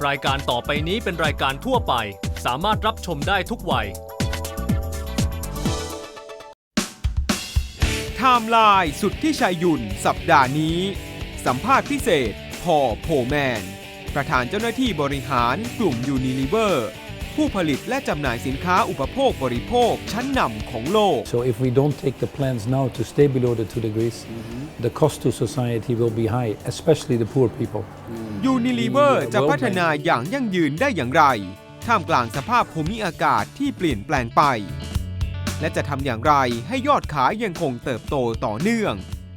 รายการต่อไปนี้เป็นรายการทั่วไปสามารถรับชมได้ทุกวัยไทม์ไลน์สุดที่ชัยยุ่นสัปดาห์นี้สัมภาษณ์พิเศษพอโพแมนประธานเจ้าหน้าที่บริหารกลุ่ม Unilever ผู้ผลิตและจำหน่ายสินค้าอุปโภคบริโภคชั้นนำของโลก So if we don't take the plans now to stay below the 2 degrees, the cost to society will be high, especially the poor people. Unilever จะพัฒนาอย่างยั่งยืนได้อย่างไรท่ามกลางสภาพภูมิอากาศที่เปลี่ยนแปลงไปและจะทำอย่างไรให้ยอดขายยังคงเติบโตต่อเนื่อง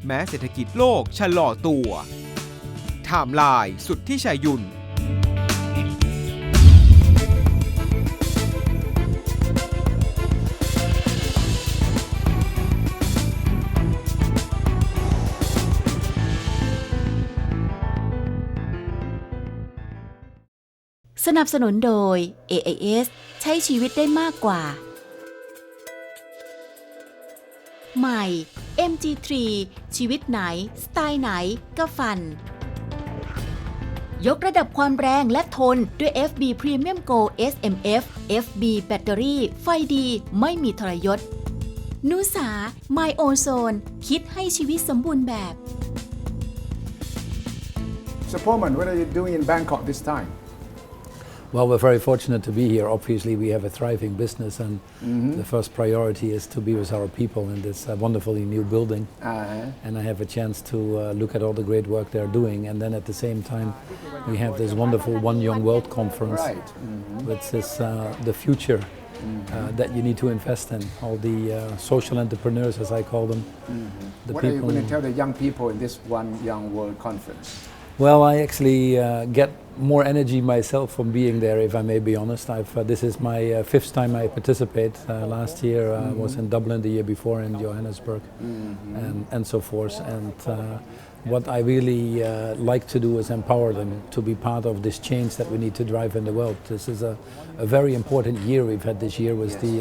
แม้เศรษฐกิจโลกชะลอตัวไทม์ไลน์สุดที่ชัยยุ่นสนับสนุนโดย AIS ใช้ชีวิตได้มากกว่าใหม่ MG3 ชีวิตไหนสไตล์ไหนก็ฟันยกระดับความแรงและทนด้วย FB Premium Go SMF FB แบตเตอรี่ไฟดีไม่มีทรยศนุสา My Ozone คิดให้ชีวิตสมบูรณ์แบบ So Polman, what are you doing in Bangkok this time? Well, we're very fortunate to be here. Obviously, we have a thriving business, and the first priority is to be with our people in this wonderfully new building. And I have a chance to look at all the great work they're doing. And then at the same time, we have this wonderful One Young World Conference, which is the future that you need to invest in. All the social entrepreneurs, as I call them. What are you going to tell the young people in this One Young World Conference? Well, I actually get more energy myself from being there, if I may be honest. This is my fifth time I participate. Last year I was in Dublin, the year before in Johannesburg, and so forth. And what I really like to do is empower them to be part of this change that we need to drive in the world. This is a very important year we've had this year with the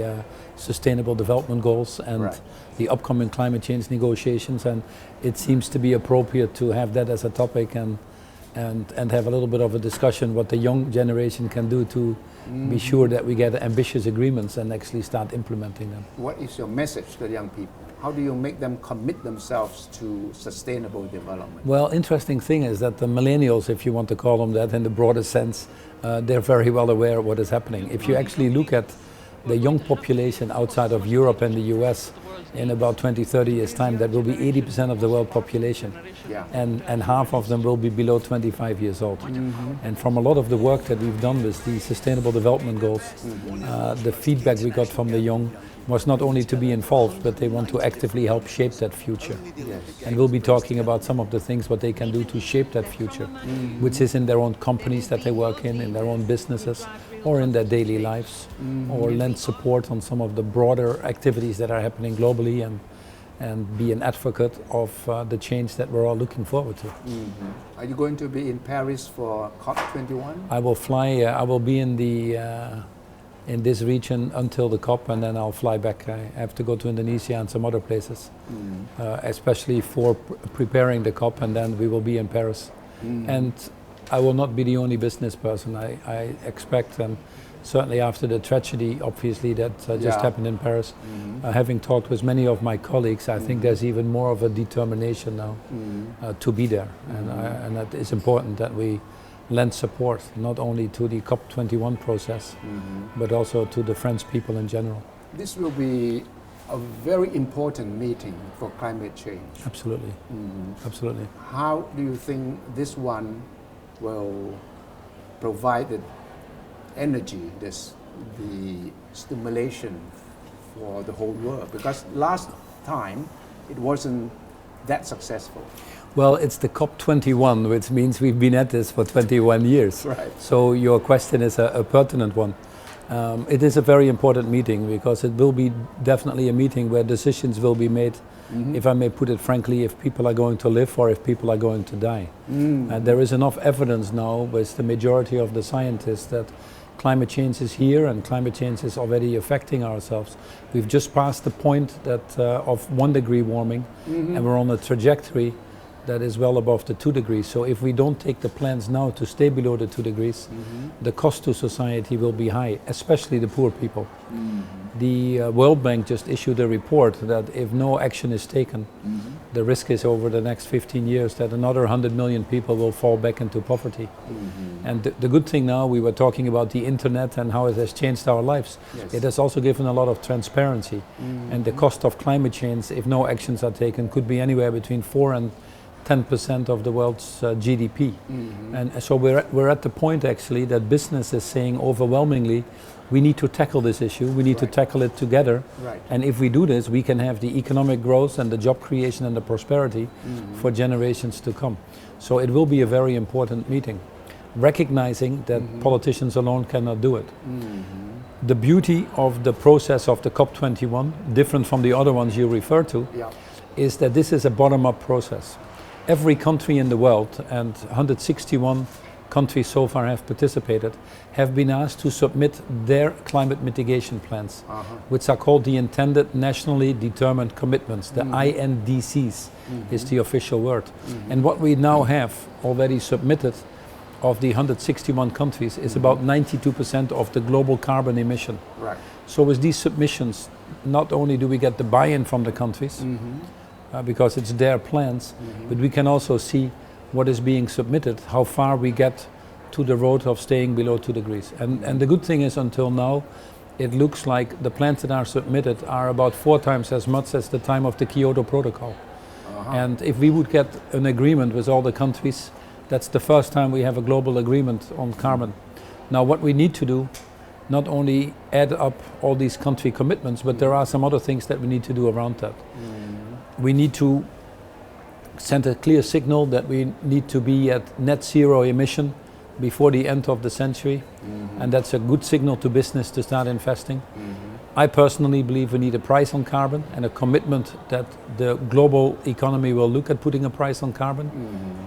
Sustainable Development Goals and the upcoming climate change negotiations, and it seems to be appropriate to have that as a topic and have a little bit of a discussion what the young generation can do to be sure that we get ambitious agreements and actually start implementing them. What is your message to the young people? How do you make them commit themselves to sustainable development? Well, interesting thing is that the millennials, if you want to call them that in the broader sense, they're very well aware of what is happening. If you actually look at the young population outside of Europe and the US, in about 20, 30 years' time, that will be 80% of the world population. And half of them will be below 25 years old. And from a lot of the work that we've done with the Sustainable Development Goals, the feedback we got from the young was not only to be involved, but they want to actively help shape that future. And we'll be talking about some of the things what they can do to shape that future, which is in their own companies that they work in their own businesses, or in their daily lives, or lend support on some of the broader activities that are happening globally and be an advocate of the change that we're all looking forward to. Are you going to be in Paris for COP21? I will fly, I will be in this region until the COP, and then I'll fly back. I have to go to Indonesia and some other places, especially for preparing the COP, and then we will be in Paris. And I will not be the only business person. I expect, and certainly after the tragedy, obviously, that just happened in Paris, having talked with many of my colleagues, I think there's even more of a determination now to be there. And that is important that we lend support, not only to the COP21 process, but also to the French people in general. This will be a very important meeting for climate change. Absolutely. Absolutely. How do you think this one will provide the energy, the stimulation for the whole world? Because last time it wasn't that successful. Well, it's the COP21, which means we've been at this for 21 years. Right. So your question is a pertinent one. It is a very important meeting because it will be definitely a meeting where decisions will be made, if I may put it frankly, if people are going to live or if people are going to die. There is enough evidence now with the majority of the scientists that climate change is here and climate change is already affecting ourselves. We've just passed the point that of 1 degree warming, and we're on a trajectory that is well above the 2 degrees. So if we don't take the plans now to stay below the 2 degrees, the cost to society will be high, especially the poor people. The World Bank just issued a report that if no action is taken, the risk is over the next 15 years that another 100 million people will fall back into poverty. And the good thing now, we were talking about the internet and how it has changed our lives. Yes. It has also given a lot of transparency. And the cost of climate change, if no actions are taken, could be anywhere between 4 and 10% of the world's GDP. And so we're at the point actually that business is saying overwhelmingly, we need to tackle this issue, we need to tackle it together. Right. And if we do this, we can have the economic growth and the job creation and the prosperity for generations to come. So it will be a very important meeting, recognizing that politicians alone cannot do it. The beauty of the process of the COP21, different from the other ones you refer to, is that this is a bottom-up process. Every country in the world, and 161 countries so far have participated, have been asked to submit their climate mitigation plans, which are called the Intended Nationally Determined Commitments, the INDCs is the official word. And what we now have already submitted of the 161 countries is about 92% of the global carbon emission. Right. So with these submissions, not only do we get the buy-in from the countries, because it's their plans, but we can also see what is being submitted, how far we get to the road of staying below 2 degrees. And the good thing is until now, it looks like the plans that are submitted are about 4 times as much as the time of the Kyoto Protocol. And if we would get an agreement with all the countries, that's the first time we have a global agreement on carbon. Now what we need to do, not only add up all these country commitments, but there are some other things that we need to do around that. We need to send a clear signal that we need to be at net zero emission before the end of the century, and that's a good signal to business to start investing. I personally believe we need a price on carbon and a commitment that the global economy will look at putting a price on carbon.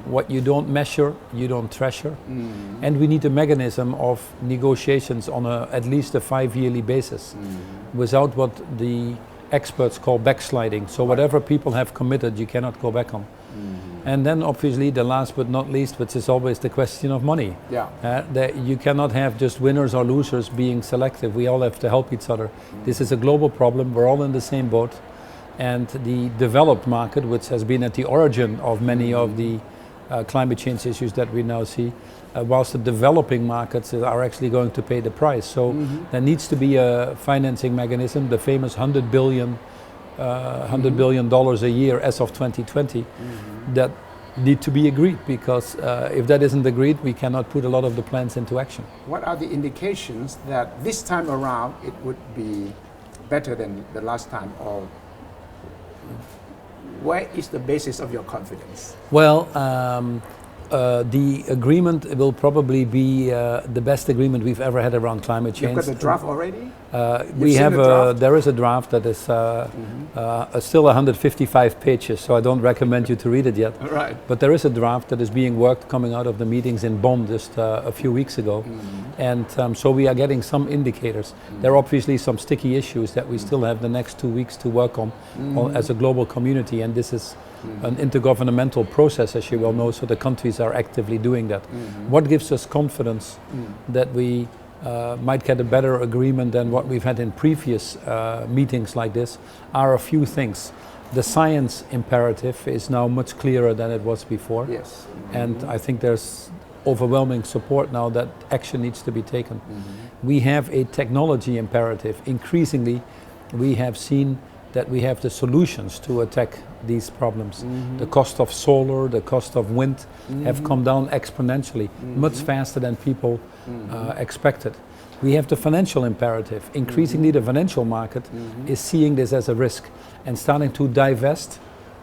What you don't measure, you don't treasure. And we need a mechanism of negotiations on at least a 5-yearly basis, without what the experts call backsliding. So whatever people have committed, you cannot go back on. And then obviously the last but not least, which is always the question of money. That you cannot have just winners or losers being selective. We all have to help each other. This is a global problem. We're all in the same boat. And the developed market, which has been at the origin of many of the climate change issues that we now see, whilst the developing markets are actually going to pay the price. So there needs to be a financing mechanism, the famous $100 billion a year as of 2020, that need to be agreed, because if that isn't agreed, we cannot put a lot of the plans into action. What are the indications that this time around it would be better than the last time, or where is the basis of your confidence? Well, the agreement will probably be the best agreement we've ever had around climate change. You've got the draft already? We have there is a draft that is still 155 pages, so I don't recommend you to read it yet. Right. But there is a draft that is being worked coming out of the meetings in Bonn just a few weeks ago. And so we are getting some indicators. There are obviously some sticky issues that we still have the next 2 weeks to work on as a global community, and this is an intergovernmental process, as you well know, so the countries are actively doing that. What gives us confidence that we might get a better agreement than what we've had in previous meetings like this are a few things. The science imperative is now much clearer than it was before. Yes. And I think there's overwhelming support now that action needs to be taken. We have a technology imperative. Increasingly, we have seen that we have the solutions to attack these problems. The cost of solar, the cost of wind have come down exponentially, much faster than people expected. We have the financial imperative. Increasingly, the financial market is seeing this as a risk and starting to divest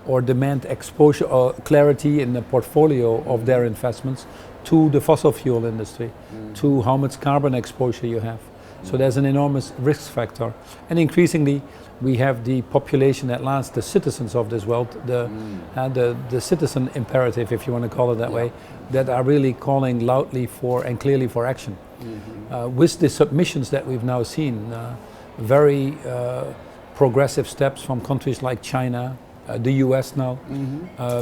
or demand exposure or clarity in the portfolio of their investments to the fossil fuel industry, to how much carbon exposure you have. So there's an enormous risk factor. And increasingly, we have the population at last, the citizens of this world, the citizen imperative, if you want to call it that way, that are really calling loudly for and clearly for action. With the submissions that we've now seen, very progressive steps from countries like China, the US now.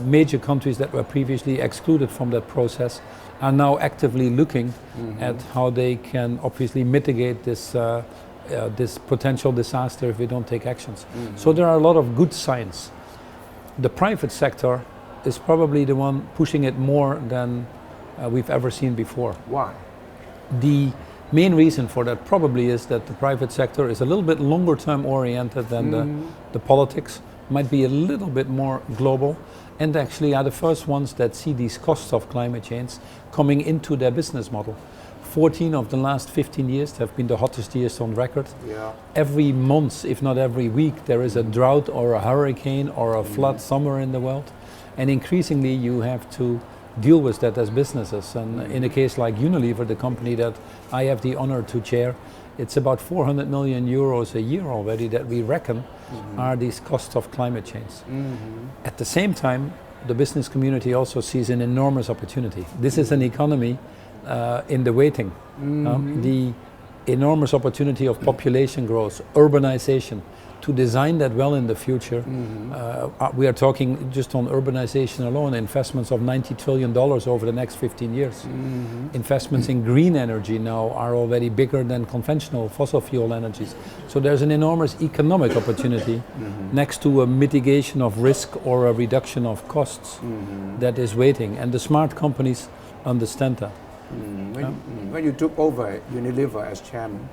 Major countries that were previously excluded from that process are now actively looking at how they can obviously mitigate this potential disaster if we don't take actions. So there are a lot of good signs. The private sector is probably the one pushing it more than we've ever seen before. Why? The main reason for that probably is that the private sector is a little bit longer term oriented than the politics, might be a little bit more global, and actually are the first ones that see these costs of climate change coming into their business model. 14 of the last 15 years have been the hottest years on record. Yeah. Every month, if not every week, there is a drought or a hurricane or a flood somewhere in the world. And increasingly you have to deal with that as businesses. And in a case like Unilever, the company that I have the honor to chair, it's about 400 million euros a year already that we reckon are these costs of climate change. At the same time, the business community also sees an enormous opportunity. This is an economy in the waiting. The enormous opportunity of population growth, urbanization, to design that well in the future. We are talking just on urbanization alone, investments of $90 trillion over the next 15 years. Investments in green energy now are already bigger than conventional fossil fuel energies. So there's an enormous economic opportunity next to a mitigation of risk or a reduction of costs that is waiting. And the smart companies understand that. When you took over Unilever as chairman,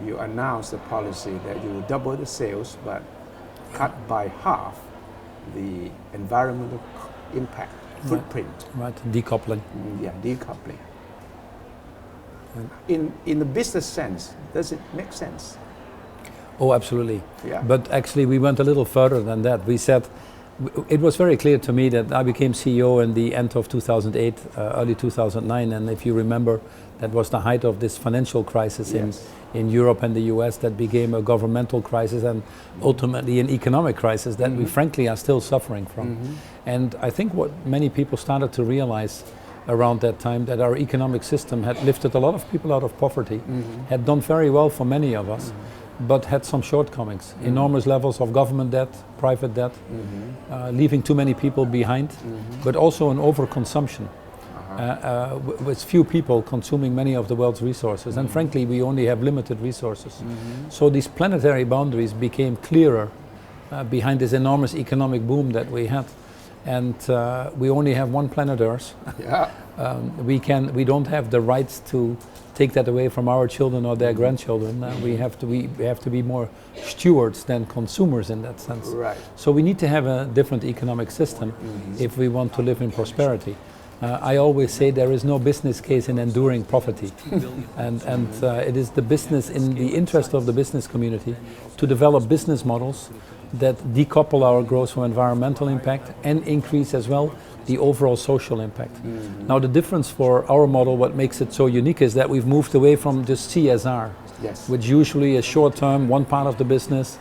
you announced the policy that you will double the sales but cut by half the environmental impact footprint. Right, decoupling. Yeah, decoupling. In the business sense, does it make sense? Oh, absolutely. Yeah. But actually we went a little further than that. We said, it was very clear to me that I became CEO in the end of 2008, early 2009, and if you remember, that was the height of this financial crisis in Europe and the US that became a governmental crisis and ultimately an economic crisis that we frankly are still suffering from. And I think what many people started to realize around that time, that our economic system had lifted a lot of people out of poverty, had done very well for many of us, but had some shortcomings, enormous levels of government debt, private debt, leaving too many people behind, but also an overconsumption. With few people consuming many of the world's resources, and frankly we only have limited resources. So these planetary boundaries became clearer behind this enormous economic boom that we had. And we only have one planet Earth. Yeah. We don't have the rights to take that away from our children or their grandchildren. We have to be more stewards than consumers in that sense. Right. So we need to have a different economic system if we want to live in prosperity. I always say there is no business case in enduring poverty, and it is the business, in the interest of the business community, to develop business models that decouple our growth from environmental impact and increase as well the overall social impact. Now the difference for our model, what makes it so unique, is that we've moved away from just CSR, which usually is short term, one part of the business,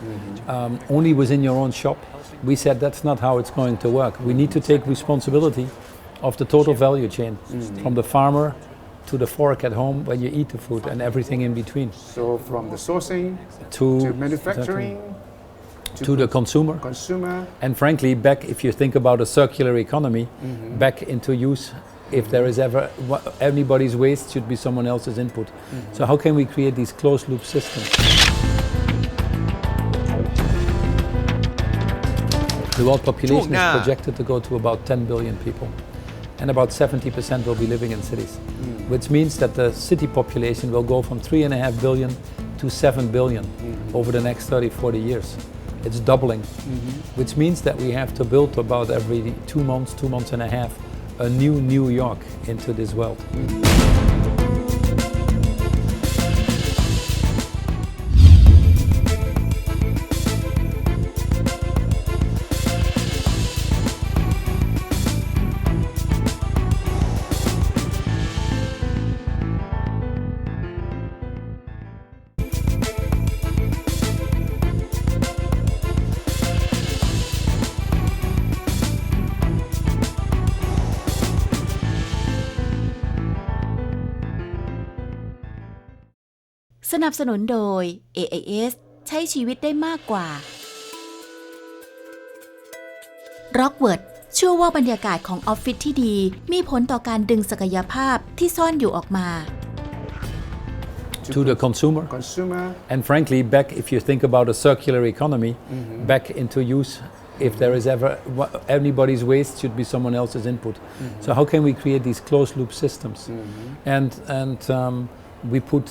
only within your own shop. We said that's not how it's going to work. We need to take responsibility of the total value chain, from the farmer to the fork at home when you eat the food and everything in between. So from the sourcing to manufacturing to the consumer, and frankly back, if you think about a circular economy, back into use. If there is ever anybody's waste, should be someone else's input. So how can we create these closed loop systems? The world population is projected to go to about 10 billion people, and about 70% will be living in cities, which means that the city population will go from 3.5 billion to 7 billion over the next 30-40 years. It's doubling, which means that we have to build about every 2 months and a half, a new New York into this world.สนับสนุนโดย AIS ใช้ชีวิตได้มากกว่า ร็อกเวิร์ดเชื่อว่าบรรยากาศของออฟฟิศที่ดีมีผลต่อการดึงศักยภาพที่ซ่อนอยู่ออกมา to the consumer. And frankly, back, if you think about a circular economy, back into use. If there is ever anybody's waste, should be someone else's input. So how can we create these closed loop systems? And we put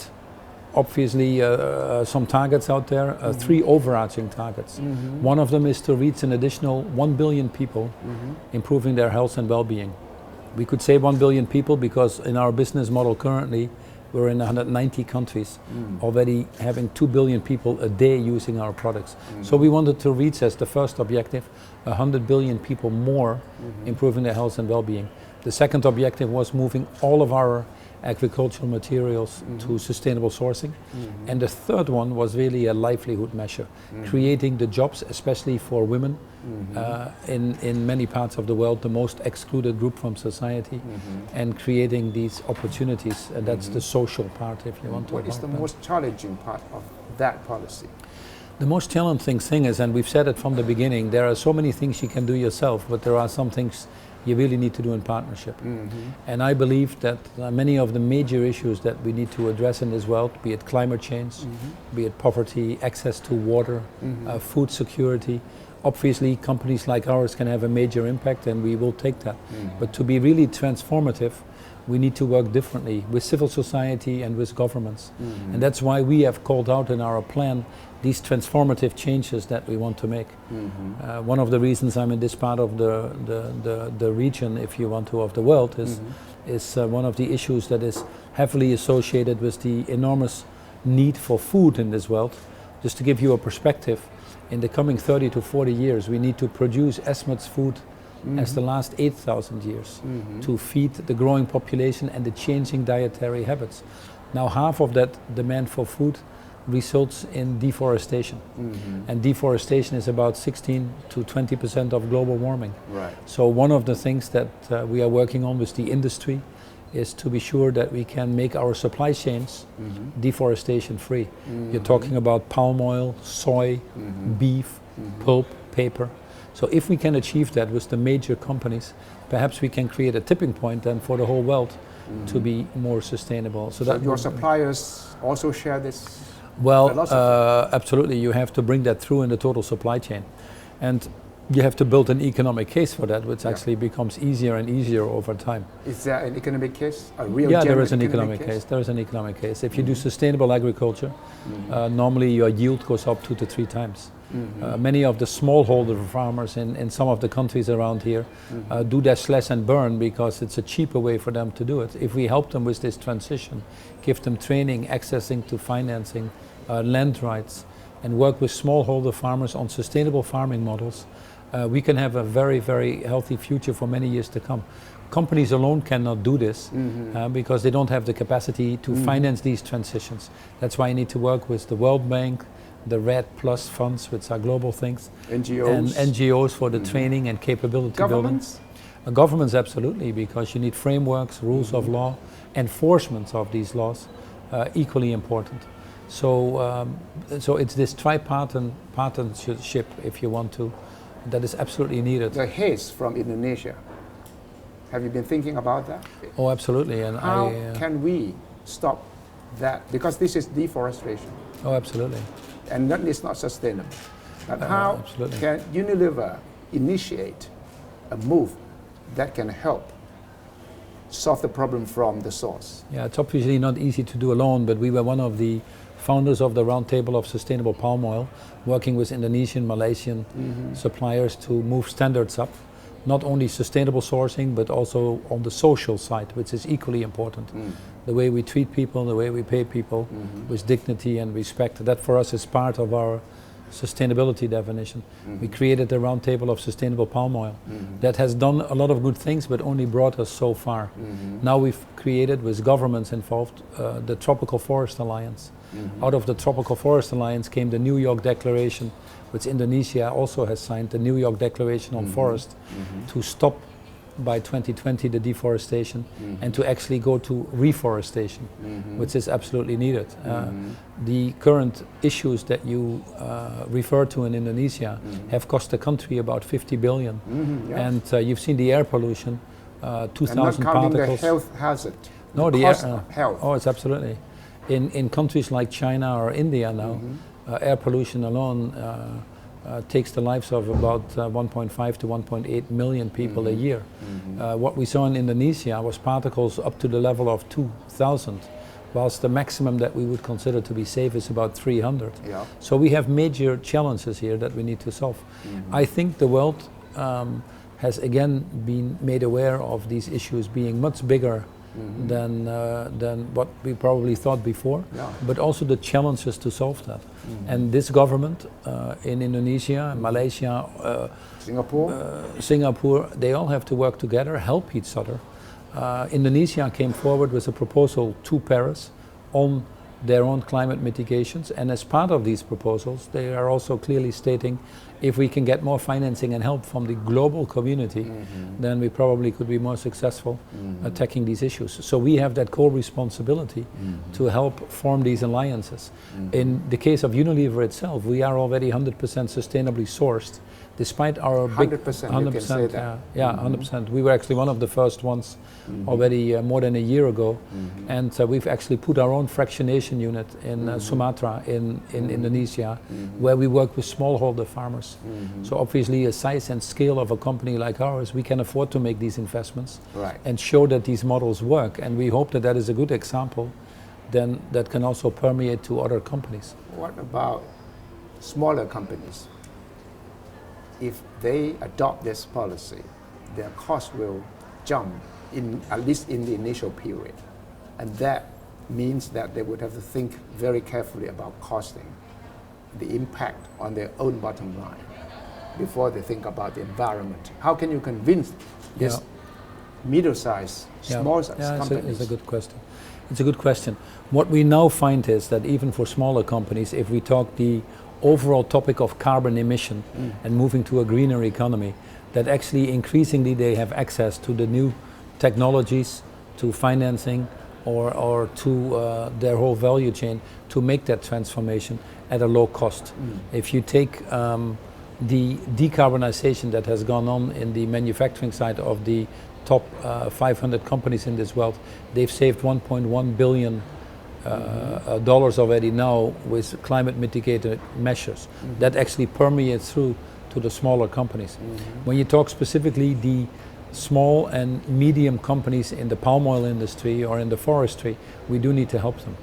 obviously some targets out there, 3 overarching targets. One of them is to reach an additional 1 billion people, improving their health and well-being. We could say 1 billion people because in our business model currently, we're in 190 countries, already having 2 billion people a day using our products. So we wanted to reach as the first objective 100 billion people more, improving their health and well-being. The second objective was moving all of our agricultural materials to sustainable sourcing. And the third one was really a livelihood measure, creating the jobs, especially for women in many parts of the world, the most excluded group from society, and creating these opportunities. And that's the social part, if you want to. What is the most challenging part of that policy? The most challenging thing is, and we've said it from the beginning, there are so many things you can do yourself, but there are some things you really need to do in partnership. And I believe that many of the major issues that we need to address in this world, be it climate change, be it poverty, access to water, food security, obviously companies like ours can have a major impact, and we will take that. But to be really transformative, we need to work differently with civil society and with governments. And that's why we have called out in our plan these transformative changes that we want to make. One of the reasons I'm in this part of the region, if you want to, of the world is one of the issues that is heavily associated with the enormous need for food in this world. Just to give you a perspective, in the coming 30 to 40 years, we need to produce as much food as the last 8,000 years to feed the growing population and the changing dietary habits. Now, half of that demand for food results in deforestation. And deforestation is about 16 to 20% of global warming. Right. So one of the things that we are working on with the industry is to be sure that we can make our supply chains deforestation free. You're talking about palm oil, soy, beef, pulp, paper. So if we can achieve that with the major companies, perhaps we can create a tipping point then for the whole world to be more sustainable. So that your suppliers also share this? Well, absolutely. You have to bring that through in the total supply chain. And you have to build an economic case for that, which actually becomes easier and easier over time. Is there an economic case? A real there is an economic case. There is an economic case. If you do sustainable agriculture, normally your yield goes up 2 to 3 times. Many of the smallholder farmers in some of the countries around here do their slash and burn because it's a cheaper way for them to do it. If we help them with this transition, give them training, accessing to financing, land rights, and work with smallholder farmers on sustainable farming models, we can have a very, very healthy future for many years to come. Companies alone cannot do this because they don't have the capacity to finance these transitions. That's why you need to work with the World Bank, the Red Plus funds, which are global things, NGOs, and NGOs for the training and capability governments? building. Governments, absolutely, because you need frameworks, rules of law, enforcement of these laws, equally important. So, so it's this tripartite partnership, if you want to, that is absolutely needed. The haze from Indonesia, have you been thinking about that? Oh, absolutely. And how can we stop that? Because this is deforestation. Oh, absolutely. And that is not sustainable. But how can Unilever initiate a move that can help solve the problem from the source? Yeah, it's obviously not easy to do alone, but we were one of the founders of the Roundtable of Sustainable Palm Oil, working with Indonesian, Malaysian suppliers to move standards up, not only sustainable sourcing, but also on the social side, which is equally important. The way we treat people, the way we pay people with dignity and respect, that for us is part of our sustainability definition. We created the Roundtable of Sustainable Palm Oil. That has done a lot of good things, but only brought us so far. Now we've created, with governments involved, the Tropical Forest Alliance. Out of the Tropical Forest Alliance came the New York Declaration, which Indonesia also has signed, the New York Declaration on Forest, to stop by 2020 the deforestation and to actually go to reforestation, which is absolutely needed. The current issues that you refer to in Indonesia have cost the country about 50 billion. And you've seen the air pollution, 2,000 and not counting particles. the health hazard. No, the the cost air, of health. Oh, it's absolutely. In countries like China or India now, air pollution alone takes the lives of about 1.5 to 1.8 million people a year. What we saw in Indonesia was particles up to the level of 2,000, whilst the maximum that we would consider to be safe is about 300. Yeah. So we have major challenges here that we need to solve. I think the world has again been made aware of these issues being much bigger than what we probably thought before, but also the challenges to solve that. And this government in Indonesia, Malaysia, Singapore, they all have to work together, help each other. Indonesia came forward with a proposal to Paris on their own climate mitigations, and as part of these proposals they are also clearly stating if we can get more financing and help from the global community, then we probably could be more successful attacking these issues. So we have that core responsibility to help form these alliances. In the case of Unilever itself, we are already 100% sustainably sourced, despite our big 100%, you can say that. Yeah, 100%. We were actually one of the first ones already more than a year ago, and we've actually put our own fractionation unit in Sumatra in Indonesia, where we work with smallholder farmers. So obviously a size and scale of a company like ours, we can afford to make these investments and show that these models work, and we hope that that is a good example then that can also permeate to other companies. What about smaller companies? If they adopt this policy, their cost will jump, at least in the initial period. And that means that they would have to think very carefully about costing, the impact on their own bottom line, before they think about the environment. How can you convince this middle-sized, small-sized companies? It's a good question. It's a good question. What we now find is that even for smaller companies, if we talk the overall topic of carbon emission and moving to a greener economy, that actually increasingly they have access to the new technologies, to financing, or to their whole value chain to make that transformation at a low cost. If you take the decarbonization that has gone on in the manufacturing side of the top 500 companies in this world, they've saved $1.1 billion dollars already now with climate mitigated measures. That actually permeates through to the smaller companies. When you talk specifically the small and medium companies in the palm oil industry or in the forestry, we do need to help them.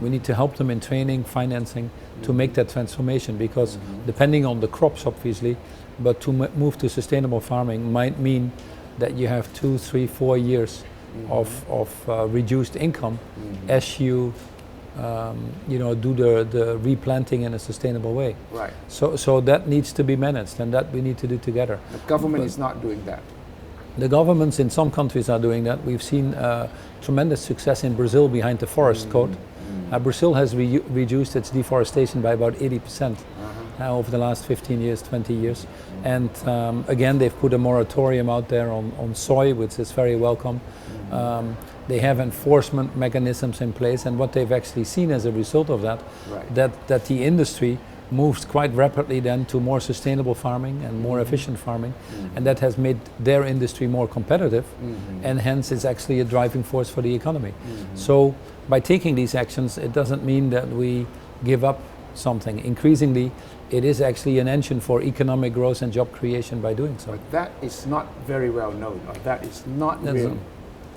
We need to help them in training, financing, to make that transformation, because depending on the crops obviously, but to move to sustainable farming might mean that you have 2, 3, 4 years of reduced income as you do the replanting in a sustainable way. Right. So that needs to be managed, and that we need to do together. The government is not doing that. The governments in some countries are doing that. We've seen tremendous success in Brazil behind the forest code. Brazil has reduced its deforestation by about 80% over the last 15 years, 20 years. And again, they've put a moratorium out there on soy, which is very welcome. They have enforcement mechanisms in place, and what they've actually seen as a result of that, that the industry moves quite rapidly then to more sustainable farming and more efficient farming, and that has made their industry more competitive, and hence it's actually a driving force for the economy. So by taking these actions, it doesn't mean that we give up something. Increasingly, it is actually an engine for economic growth and job creation by doing so. But that is not very well known, or that is not real.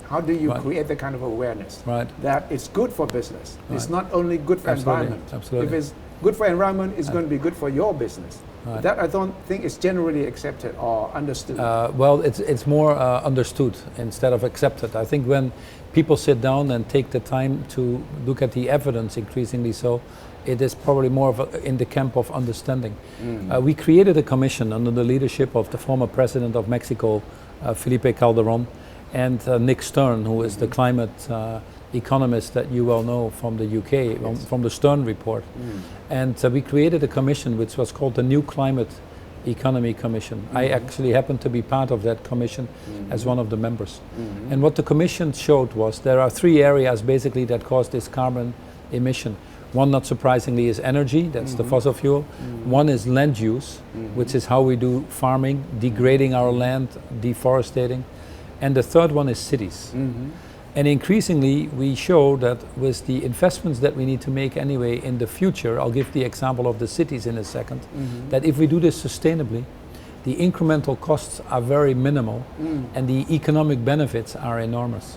How do you create the kind of awareness that it's good for business? It's not only good for environment. If it's good for environment, it's going to be good for your business. That I don't think is generally accepted or understood. Well, it's more understood instead of accepted. I think when people sit down and take the time to look at the evidence, increasingly so, it is probably more of in the camp of understanding. We created a commission under the leadership of the former president of Mexico, Felipe Calderon, and Nick Stern, who is the climate economist that you well know from the UK, from the Stern report. And we created a commission which was called the New Climate Economy Commission. I actually happen to be part of that commission as one of the members. And what the commission showed was there are three areas basically that cause this carbon emission. One, not surprisingly, is energy, that's the fossil fuel. One is land use, which is how we do farming, degrading our land, deforesting. And the third one is cities. And increasingly, we show that with the investments that we need to make anyway in the future, I'll give the example of the cities in a second, that if we do this sustainably, the incremental costs are very minimal and the economic benefits are enormous.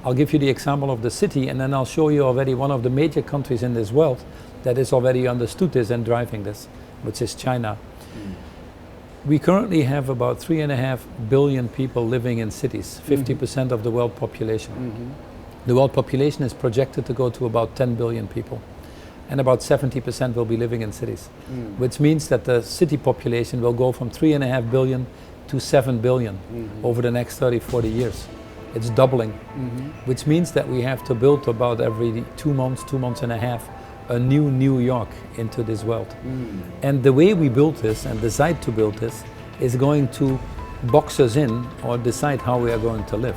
I'll give you the example of the city, and then I'll show you already one of the major countries in this world that has already understood this and driving this, which is China. We currently have about 3.5 billion people living in cities, 50% of the world population. The world population is projected to go to about 10 billion people, and about 70% will be living in cities, which means that the city population will go from 3.5 billion to 7 billion over the next 30, 40 years. It's doubling, which means that we have to build about every 2 months, 2 months and a half, a new New York into this world. And the way we build this and decide to build this is going to box us in or decide how we are going to live.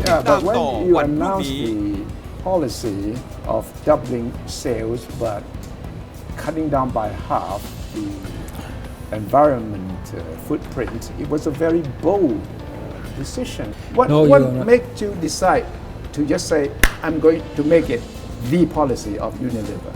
Yeah, but ตามต่อ when you วันพรุ่ง announce นี้ the policy of doubling sales but cutting down by half the environment footprint, it was a very bold decision. What No, what you are not. made you decide to just say, I'm going to make it the policy of Unilever?